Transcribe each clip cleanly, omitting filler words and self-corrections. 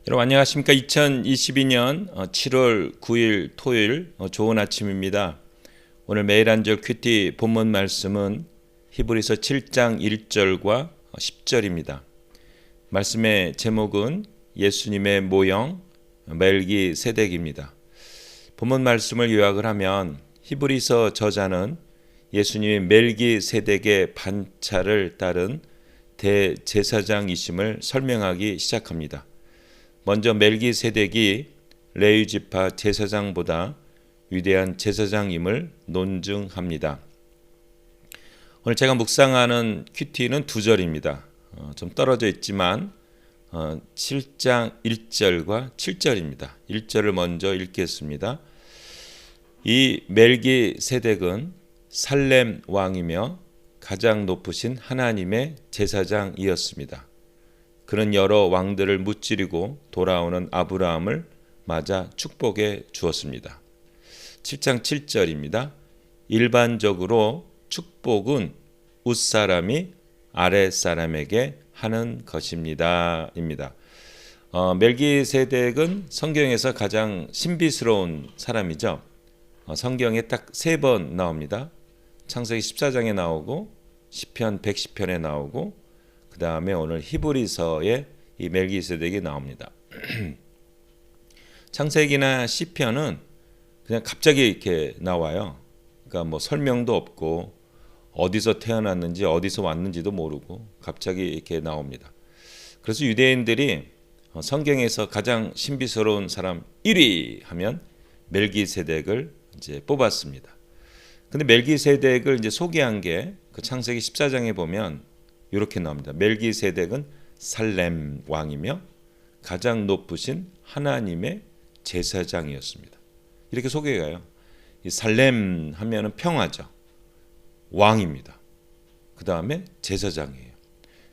여러분 안녕하십니까? 2022년 7월 9일 토요일 좋은 아침입니다. 오늘 매일 한절 큐티 본문 말씀은 히브리서 7장 1절과 10절입니다. 말씀의 제목은 예수님의 모형 멜기세덱입니다. 본문 말씀을 요약을 하면 히브리서 저자는 예수님이 멜기세덱의 반차를 따른 대제사장이심을 설명하기 시작합니다. 먼저 멜기세덱이 레위 지파 제사장보다 위대한 제사장임을 논증합니다. 오늘 제가 묵상하는 큐티는 두 절입니다. 좀 떨어져 있지만 7장 1절과 7절입니다. 1절을 먼저 읽겠습니다. 이 멜기세덱은 살렘 왕이며 가장 높으신 하나님의 제사장이었습니다. 그는 여러 왕들을 무찌르고 돌아오는 아브라함을 맞아 축복해 주었습니다. 7장 7절입니다. 일반적으로 축복은 윗사람이 아랫사람에게 하는 것입니다. 입니다. 멜기세덱은 성경에서 가장 신비스러운 사람이죠. 성경에 딱 3번 나옵니다. 창세기 14장에 나오고 시편 110편에 나오고 그 다음에 오늘 히브리서에 이 멜기세덱이 나옵니다. 창세기나 시편은 그냥 갑자기 이렇게 나와요. 그러니까 뭐 설명도 없고 어디서 태어났는지 어디서 왔는지도 모르고 갑자기 이렇게 나옵니다. 그래서 유대인들이 성경에서 가장 신비스러운 사람 1위 하면 멜기세덱을 이제 뽑았습니다. 근데 멜기세덱을 이제 소개한 게 그 창세기 14장에 보면 이렇게 나옵니다. 멜기세덱은 살렘 왕이며 가장 높으신 하나님의 제사장이었습니다. 이렇게 소개가요. 이 살렘 하면은 평화죠. 왕입니다. 그 다음에 제사장이에요.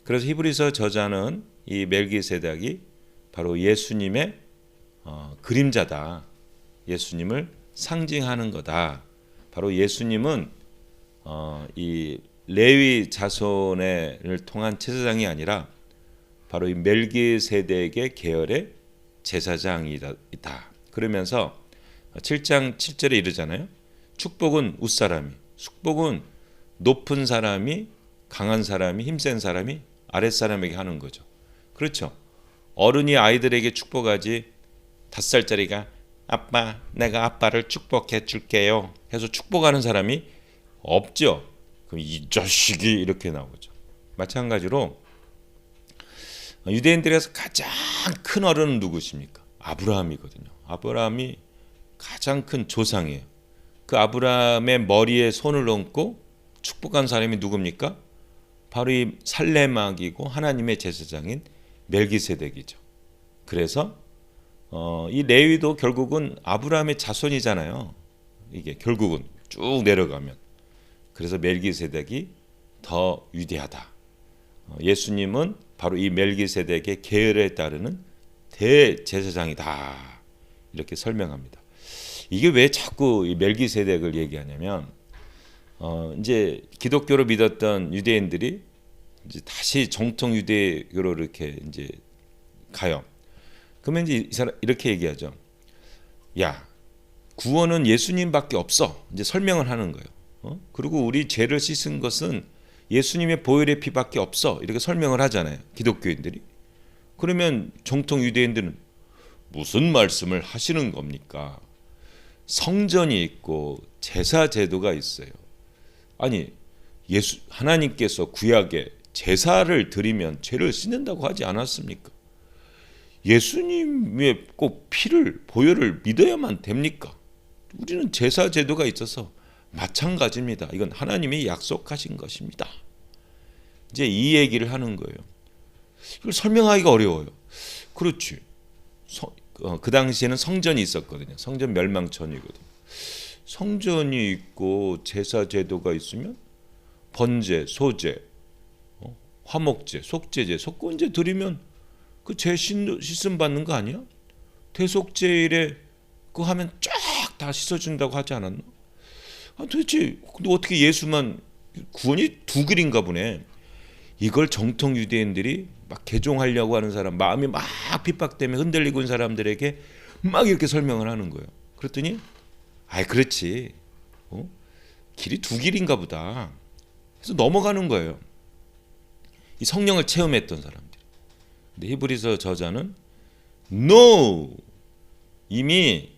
그래서 히브리서 저자는 이 멜기세덱이 바로 예수님의 그림자다. 예수님을 상징하는 거다. 바로 예수님은 이 레위 자손을 통한 제사장이 아니라 바로 이 멜기세덱의 계열의 제사장이다. 그러면서 7장 7절에 이르잖아요. 축복은 윗사람이, 축복은 높은 사람이, 강한 사람이, 힘센 사람이 아랫사람에게 하는 거죠. 그렇죠. 어른이 아이들에게 축복하지 5살짜리가 아빠, 내가 아빠를 축복해 줄게요 해서 축복하는 사람이 없죠. 그럼 이 자식이 이렇게 나오죠. 마찬가지로 유대인들에서 가장 큰 어른은 누구십니까? 아브라함이거든요. 아브라함이 가장 큰 조상이에요. 그 아브라함의 머리에 손을 얹고 축복한 사람이 누굽니까? 바로 이 살레막이고 하나님의 제사장인 멜기세덱이죠. 그래서 이 레위도 결국은 아브라함의 자손이잖아요. 이게 결국은 쭉 내려가면. 그래서 멜기세덱이 더 위대하다. 예수님은 바로 이 멜기세덱의 계열에 따르는 대제사장이다. 이렇게 설명합니다. 이게 왜 자꾸 이 멜기세덱을 얘기하냐면 이제 기독교를 믿었던 유대인들이 이제 다시 정통 유대교로 이렇게 이제 가요. 그러면 이제 이 사람 이렇게 얘기하죠. 야, 구원은 예수님밖에 없어. 이제 설명을 하는 거예요. 그리고 우리 죄를 씻은 것은 예수님의 보혈의 피밖에 없어. 이렇게 설명을 하잖아요. 기독교인들이. 그러면 정통 유대인들은 무슨 말씀을 하시는 겁니까? 성전이 있고 제사 제도가 있어요. 아니, 하나님께서 구약에 제사를 드리면 죄를 씻는다고 하지 않았습니까? 예수님의 꼭 피를, 보혈을 믿어야만 됩니까? 우리는 제사 제도가 있어서 마찬가지입니다. 이건 하나님이 약속하신 것입니다. 이제 이 얘기를 하는 거예요. 이걸 설명하기가 어려워요. 그렇지. 그 당시에는 성전이 있었거든요. 성전 멸망 전이거든요. 성전이 있고 제사 제도가 있으면 번제, 소제, 화목제, 속제제, 속건제 드리면 그 죄 씻음 받는 거 아니야? 대속제일에 그거 하면 쫙 다 씻어준다고 하지 않았나? 도대체 근데 어떻게 예수만 구원이 두 길인가 보네. 이걸 정통 유대인들이 막 개종하려고 하는 사람, 마음이 막 핍박되며 흔들리고 있는 사람들에게 막 이렇게 설명을 하는 거예요. 그랬더니 아이 그렇지, 길이 두 길인가 보다. 그래서 넘어가는 거예요. 이 성령을 체험했던 사람들. 근데 히브리서 저자는 No! 이미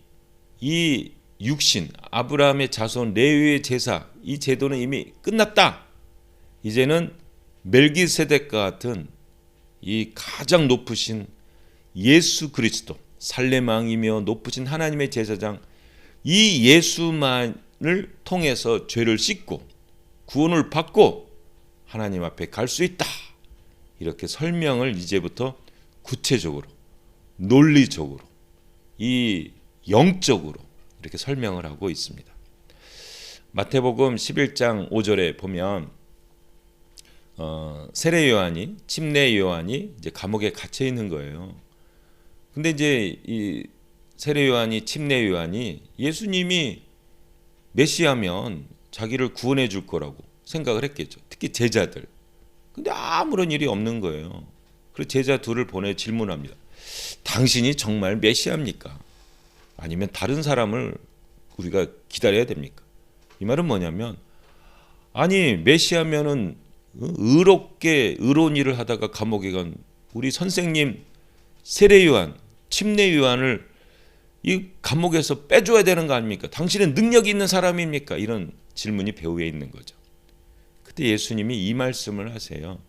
이 육신, 아브라함의 자손 레위의 제사, 이 제도는 이미 끝났다. 이제는 멜기세덱과 같은 이 가장 높으신 예수 그리스도, 살렘 왕이며 높으신 하나님의 제사장, 이 예수만을 통해서 죄를 씻고 구원을 받고 하나님 앞에 갈 수 있다. 이렇게 설명을 이제부터 구체적으로, 논리적으로, 이 영적으로 이렇게 설명을 하고 있습니다. 마태복음 11장 5절에 보면 세례 요한이, 침례 요한이 이제 감옥에 갇혀 있는 거예요. 근데 이제 이 세례 요한이, 침례 요한이 예수님이 메시아면 자기를 구원해 줄 거라고 생각을 했겠죠. 특히 제자들. 근데 아무런 일이 없는 거예요. 그래서 제자 둘을 보내 질문합니다. 당신이 정말 메시아입니까? 아니면 다른 사람을 우리가 기다려야 됩니까? 이 말은 뭐냐면, 아니 메시아면은 의롭게 의로운 일을 하다가 감옥에 간 우리 선생님 세례 요한, 침례 요한을 이 감옥에서 빼줘야 되는 거 아닙니까? 당신은 능력이 있는 사람입니까? 이런 질문이 배후에 있는 거죠. 그때 예수님이 이 말씀을 하세요.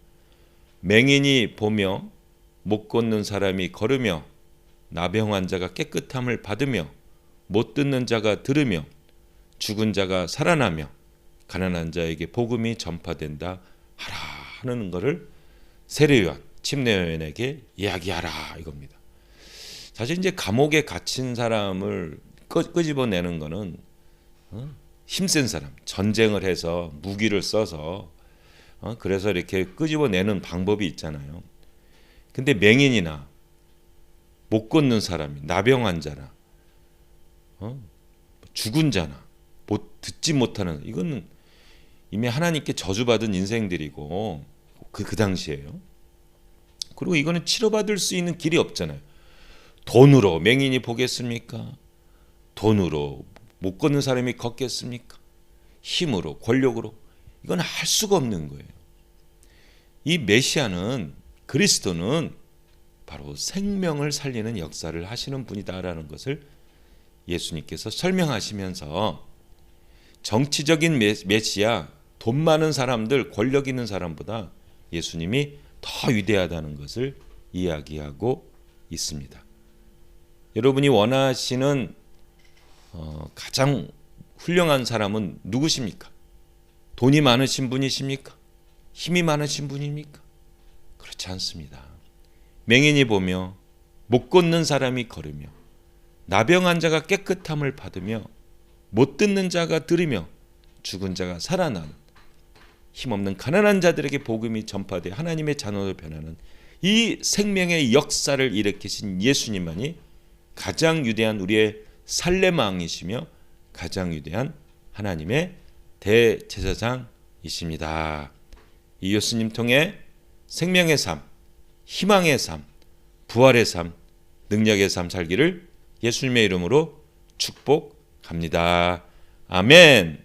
맹인이 보며 못 걷는 사람이 걸으며 나병 환자가 깨끗함을 받으며 못 듣는 자가 들으며 죽은 자가 살아나며 가난한 자에게 복음이 전파된다 하라 하는 것을 세례 요한, 침례 요한에게 이야기하라 이겁니다. 사실 이제 감옥에 갇힌 사람을 끄집어내는 거는 힘센 사람, 전쟁을 해서 무기를 써서 그래서 이렇게 끄집어내는 방법이 있잖아요. 근데 맹인이나 못 걷는 사람이, 나병 환자나 죽은 자나 못 듣지 못하는, 이거는 이미 하나님께 저주받은 인생들이고 그 당시에요. 그리고 이거는 치료받을 수 있는 길이 없잖아요. 돈으로 맹인이 보겠습니까? 돈으로 못 걷는 사람이 걷겠습니까? 힘으로, 권력으로, 이건 할 수가 없는 거예요. 이 메시아는, 그리스도는 바로 생명을 살리는 역사를 하시는 분이다라는 것을 예수님께서 설명하시면서 정치적인 메시아, 돈 많은 사람들, 권력 있는 사람보다 예수님이 더 위대하다는 것을 이야기하고 있습니다. 여러분이 원하시는 가장 훌륭한 사람은 누구십니까? 돈이 많으신 분이십니까? 힘이 많으신 분입니까? 그렇지 않습니다. 맹인이 보며 못 걷는 사람이 걸으며 나병 환자가 깨끗함을 받으며 못 듣는 자가 들으며 죽은 자가 살아나는, 힘없는 가난한 자들에게 복음이 전파되어 하나님의 자녀로 변하는 이 생명의 역사를 일으키신 예수님만이 가장 위대한 우리의 살렘 왕이시며 가장 위대한 하나님의 대제사장이십니다. 이 예수님 통해 생명의 삶, 희망의 삶, 부활의 삶, 능력의 삶 살기를 예수님의 이름으로 축복합니다. 아멘.